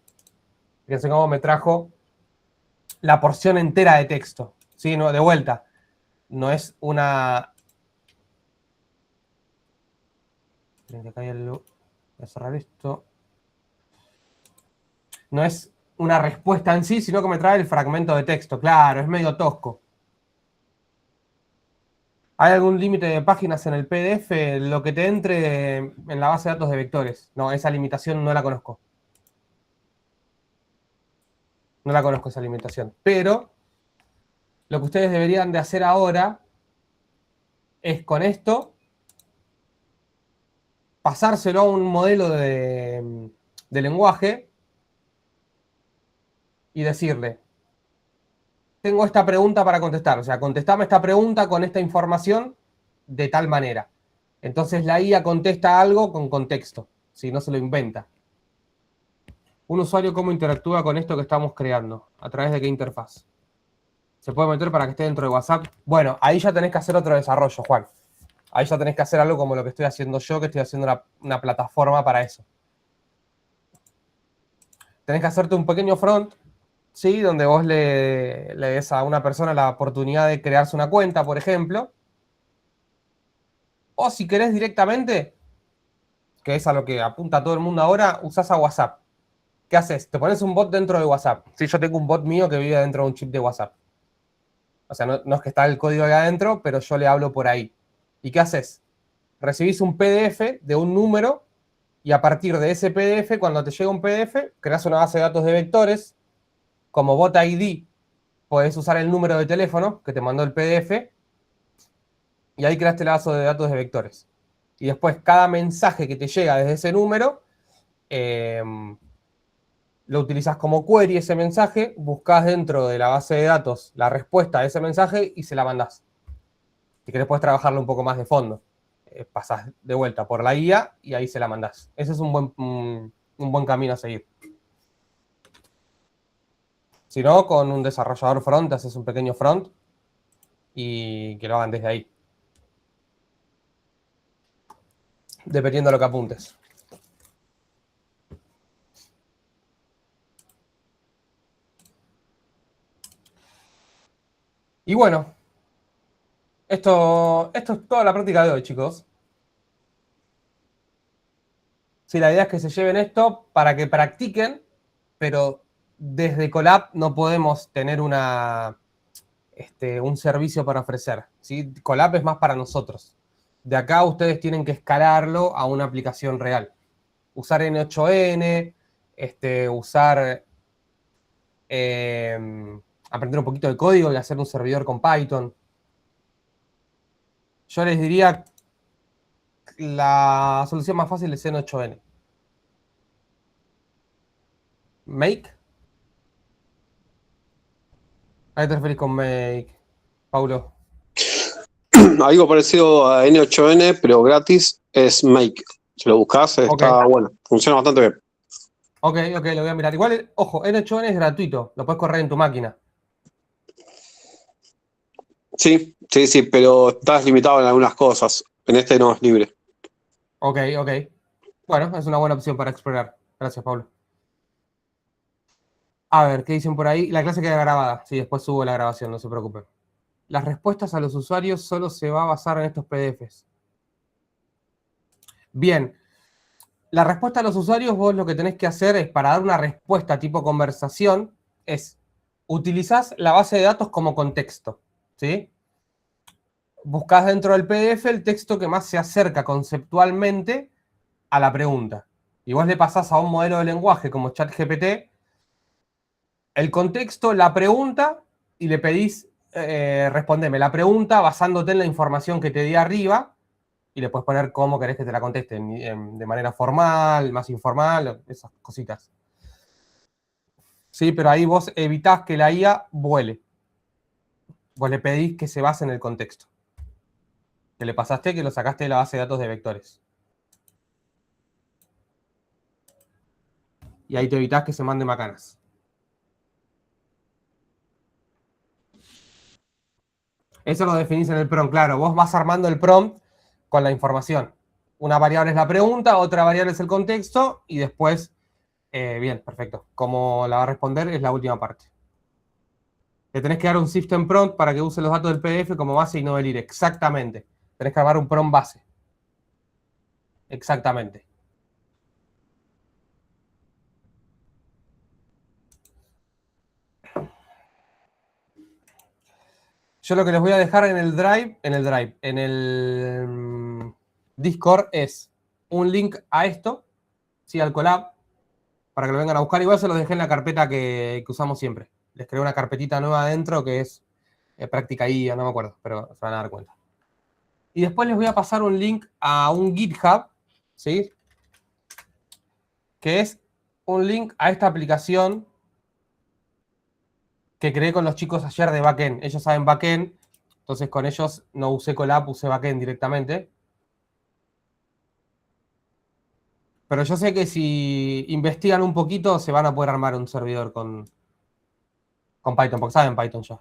Fíjense cómo me trajo la porción entera de texto. ¿Sí? No, de vuelta. No es una... Miren que acá hay algo. Voy a cerrar esto. No es una respuesta en sí, sino que me trae el fragmento de texto. Claro, es medio tosco. ¿Hay algún límite de páginas en el PDF? Lo que te entre en la base de datos de vectores. No, esa limitación no la conozco. No la conozco esa limitación. Pero lo que ustedes deberían de hacer ahora es con esto pasárselo a un modelo de lenguaje y decirle, tengo esta pregunta para contestar. O sea, contestame esta pregunta con esta información de tal manera. Entonces la IA contesta algo con contexto, si no se lo inventa. Un usuario, ¿cómo interactúa con esto que estamos creando? ¿A través de qué interfaz? ¿Se puede meter para que esté dentro de WhatsApp? Bueno, ahí ya tenés que hacer otro desarrollo, Juan. Ahí ya tenés que hacer algo como lo que estoy haciendo yo, que estoy haciendo una plataforma para eso. Tenés que hacerte un pequeño front, ¿sí? Donde vos le des a una persona la oportunidad de crearse una cuenta, por ejemplo. O si querés directamente, que es a lo que apunta todo el mundo ahora, usás a WhatsApp. ¿Qué haces? Te pones un bot dentro de WhatsApp. Sí, yo tengo un bot mío que vive dentro de un chip de WhatsApp. O sea, no es que está el código ahí adentro, pero yo le hablo por ahí. ¿Y qué haces? Recibís un PDF de un número y a partir de ese PDF, cuando te llega un PDF, creas una base de datos de vectores. Como bot ID, podés usar el número de teléfono que te mandó el PDF y ahí creaste la base de datos de vectores. Y después cada mensaje que te llega desde ese número, lo utilizás como query ese mensaje, buscás dentro de la base de datos la respuesta a ese mensaje y se la mandás. Si querés puedes trabajarlo un poco más de fondo. Pasás de vuelta por la guía y ahí se la mandás. Ese es un buen camino a seguir. Si no, con un desarrollador front haces un pequeño front y que lo hagan desde ahí. Dependiendo de lo que apuntes. Y bueno, esto es toda la práctica de hoy, chicos. Sí, la idea es que se lleven esto para que practiquen, pero desde Colab no podemos tener un servicio para ofrecer, ¿sí? Colab es más para nosotros. De acá ustedes tienen que escalarlo a una aplicación real. Usar N8N, usar... aprender un poquito de código y hacer un servidor con Python. Yo les diría la solución más fácil es N8N. Make. ¿A qué te referís con Make, Paulo?
Algo parecido a N8N, pero gratis, es Make. Si lo buscas, está bueno. Funciona bastante bien.
Ok, lo voy a mirar. Igual, ojo, N8N es gratuito. Lo puedes correr en tu máquina.
Sí, pero estás limitado en algunas cosas. En este no es libre.
Ok. Bueno, es una buena opción para explorar. Gracias, Paulo. A ver, ¿qué dicen por ahí? La clase queda grabada. Sí, después subo la grabación, no se preocupen. Las respuestas a los usuarios solo se va a basar en estos PDFs. Bien. La respuesta a los usuarios, vos lo que tenés que hacer es, para dar una respuesta tipo conversación, es utilizás la base de datos como contexto, ¿sí? Buscás dentro del PDF el texto que más se acerca conceptualmente a la pregunta. Y vos le pasás a un modelo de lenguaje como ChatGPT el contexto, la pregunta, y le pedís respondeme la pregunta basándote en la información que te di arriba y le puedes poner cómo querés que te la contesten, de manera formal, más informal, esas cositas. Sí, pero ahí vos evitás que la IA vuele. Vos le pedís que se base en el contexto. Que le pasaste, que lo sacaste de la base de datos de vectores. Y ahí te evitás que se mande macanas. Eso lo definís en el prompt, claro. Vos vas armando el prompt con la información. Una variable es la pregunta, otra variable es el contexto, y después, bien, perfecto. Cómo la va a responder es la última parte. Le tenés que dar un system prompt para que use los datos del PDF como base y no del IRE. Exactamente. Tenés que armar un prompt base. Exactamente. Yo lo que les voy a dejar en el Discord es un link a esto, ¿sí? Al collab, para que lo vengan a buscar. Igual se los dejé en la carpeta que usamos siempre. Les creé una carpetita nueva adentro que es práctica IA, no me acuerdo, pero se van a dar cuenta. Y después les voy a pasar un link a un GitHub, ¿sí? Que es un link a esta aplicación que creé con los chicos ayer de backend. Ellos saben backend, entonces con ellos no usé Colab, usé backend directamente. Pero yo sé que si investigan un poquito se van a poder armar un servidor con Python, porque saben Python ya.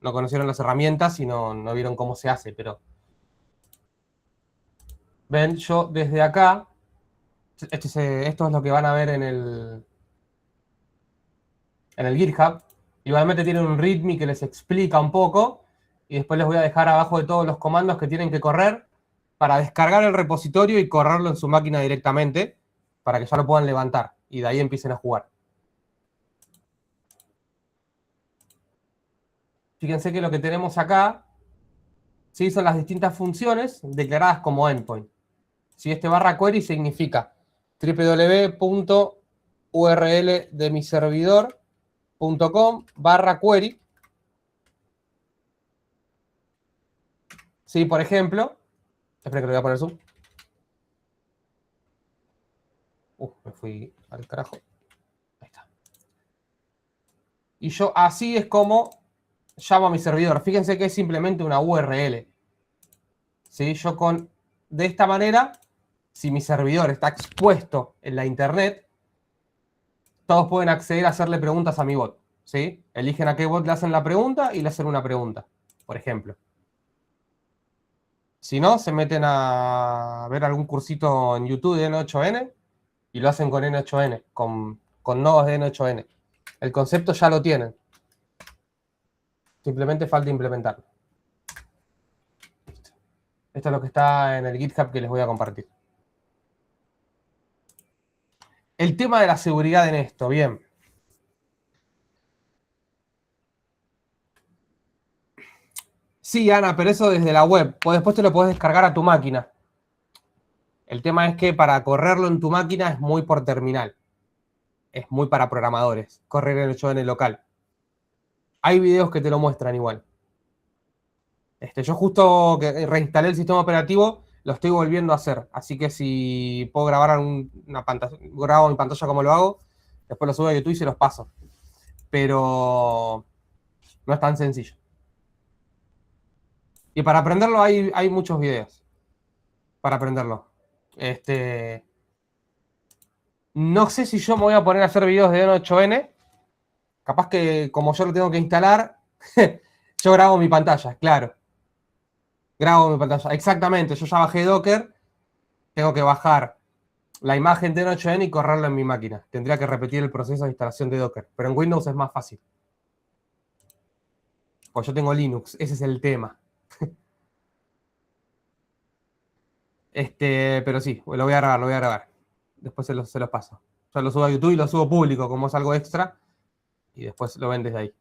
No conocieron las herramientas y no vieron cómo se hace, pero... Ven, yo desde acá, esto es lo que van a ver en el GitHub. Igualmente tienen un README que les explica un poco, y después les voy a dejar abajo de todos los comandos que tienen que correr para descargar el repositorio y correrlo en su máquina directamente, para que ya lo puedan levantar, y de ahí empiecen a jugar. Fíjense que lo que tenemos acá, ¿sí? Son las distintas funciones declaradas como endpoint. Si este /query significa www.url-de-mi-servidor.com/query. Sí, por ejemplo. Espera que le voy a poner zoom. Me fui al carajo. Ahí está. Y yo así es como llamo a mi servidor. Fíjense que es simplemente una URL. ¿Sí? De esta manera, si mi servidor está expuesto en la internet, todos pueden acceder a hacerle preguntas a mi bot. ¿Sí? Eligen a qué bot le hacen la pregunta y le hacen una pregunta, por ejemplo. Si no, se meten a ver algún cursito en YouTube de N8N y lo hacen con N8N, con nodos de N8N. El concepto ya lo tienen. Simplemente falta implementarlo. Listo. Esto es lo que está en el GitHub que les voy a compartir. El tema de la seguridad en esto, bien. Sí, Ana, pero eso desde la web. Después te lo podés descargar a tu máquina. El tema es que para correrlo en tu máquina es muy por terminal. Es muy para programadores. Correr en N8N local. Hay videos que te lo muestran igual. Yo justo que reinstalé el sistema operativo, lo estoy volviendo a hacer. Así que si puedo grabar una pantalla, grabo mi pantalla como lo hago, después lo subo a YouTube y se los paso. Pero no es tan sencillo. Y para aprenderlo hay muchos videos. Para aprenderlo. No sé si yo me voy a poner a hacer videos de N8N. Capaz que como yo lo tengo que instalar, yo grabo mi pantalla, claro. Grabo mi pantalla. Exactamente, yo ya bajé Docker. Tengo que bajar la imagen de N8N y correrla en mi máquina. Tendría que repetir el proceso de instalación de Docker. Pero en Windows es más fácil. Pues yo tengo Linux, ese es el tema. Pero sí, lo voy a grabar. Después se los paso. Yo lo subo a YouTube y lo subo público, como es algo extra. Y después lo ven desde ahí.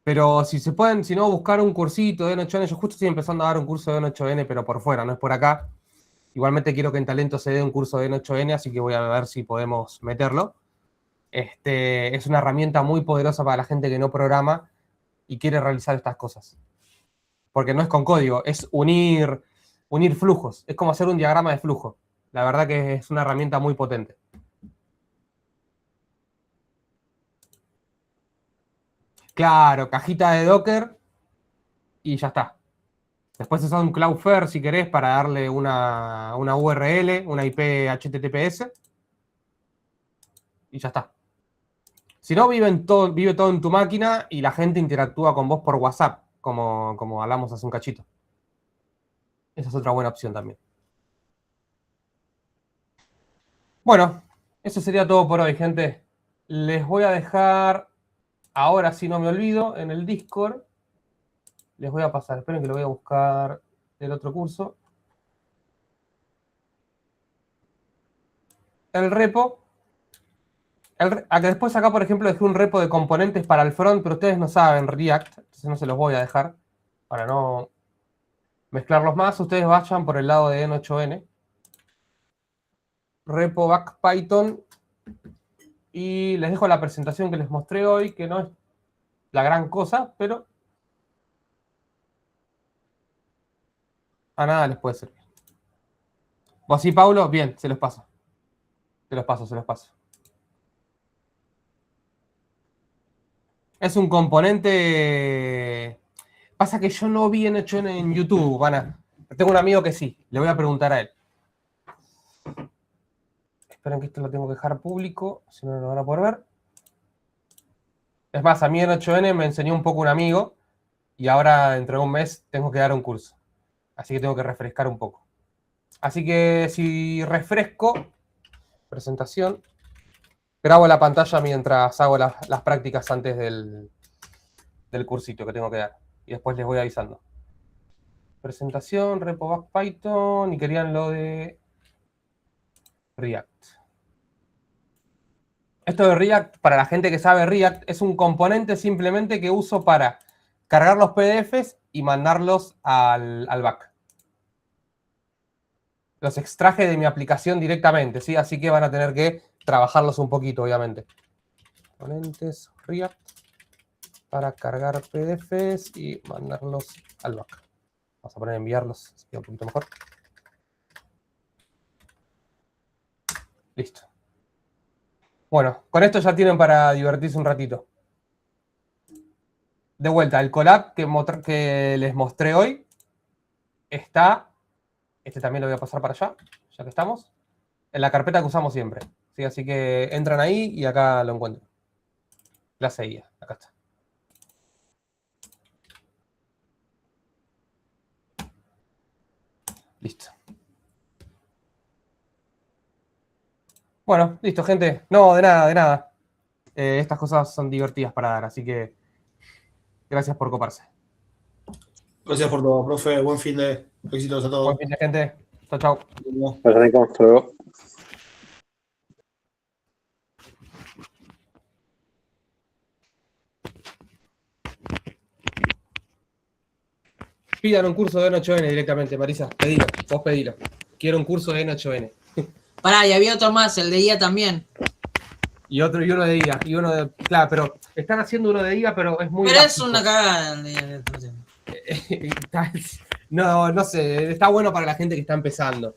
Pero si se pueden, si no, buscar un cursito de N8N. Yo justo estoy empezando a dar un curso de N8N, pero por fuera, no es por acá. Igualmente quiero que en Talento se dé un curso de N8N, así que voy a ver si podemos meterlo. Es una herramienta muy poderosa para la gente que no programa y quiere realizar estas cosas. Porque no es con código, es unir flujos. Es como hacer un diagrama de flujo. La verdad que es una herramienta muy potente. Claro, cajita de Docker y ya está. Después usas un Cloudflare si querés para darle una URL, una IP HTTPS. Y ya está. Si no, vive todo en tu máquina y la gente interactúa con vos por WhatsApp, como hablamos hace un cachito. Esa es otra buena opción también. Bueno, eso sería todo por hoy, gente. Les voy a dejar, ahora si no me olvido, en el Discord. Les voy a pasar, esperen que lo voy a buscar del otro curso. El repo. Después acá, por ejemplo, dejé un repo de componentes para el front, pero ustedes no saben React, entonces no se los voy a dejar para no mezclarlos más. Ustedes vayan por el lado de N8N. Repo back Python. Y les dejo la presentación que les mostré hoy, que no es la gran cosa, pero a nada les puede servir. ¿Vos sí, Paulo? Bien, se los paso. Se los paso. Es un componente... Pasa que yo no vi N8N en YouTube, Tengo un amigo que sí, le voy a preguntar a él. Esperen que esto lo tengo que dejar público, si no, no lo van a poder ver. Es más, a mí N8N me enseñó un poco un amigo y ahora dentro de un mes tengo que dar un curso. Así que tengo que refrescar un poco. Así que si refresco, presentación, grabo la pantalla mientras hago las prácticas antes del cursito que tengo que dar. Y después les voy avisando. Presentación, repo back Python y querían lo de React. Esto de React, para la gente que sabe React, es un componente simplemente que uso para cargar los PDFs y mandarlos al back. Los extraje de mi aplicación directamente, ¿sí? Así que van a tener que trabajarlos un poquito, obviamente. Componentes React para cargar PDFs y mandarlos al back. Vamos a poner enviarlos, así queda un poquito mejor. Listo. Bueno, con esto ya tienen para divertirse un ratito. De vuelta, el collab que les mostré hoy está, este también lo voy a pasar para allá, ya que estamos, en la carpeta que usamos siempre. ¿Sí? Así que entran ahí y acá lo encuentran. Clase guía, acá está. Listo. Bueno, listo, gente. No, de nada, de nada. Estas cosas son divertidas para dar, así que gracias por coparse.
Gracias por todo, profe. Buen fin de éxitos a todos.
Buen fin de, gente. Chau, chau.
Hasta luego.
Pidan un curso de N8N directamente, Marisa. Pedilo, vos pedilo. Quiero un curso de N8N.
Pará, y había otro más, el de IA también.
Y uno de IA. Y uno de. Claro, pero están haciendo uno de IA, pero es muy.
Pero
básico.
es una cagada el de IA.
No sé, está bueno para la gente que está empezando.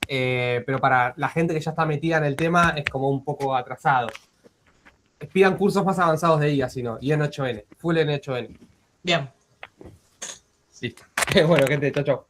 Pero para la gente que ya está metida en el tema es como un poco atrasado. Pidan cursos más avanzados de IA, si no. Y N8N. Full N8N.
Bien.
Listo. Bueno, gente, chau, chau.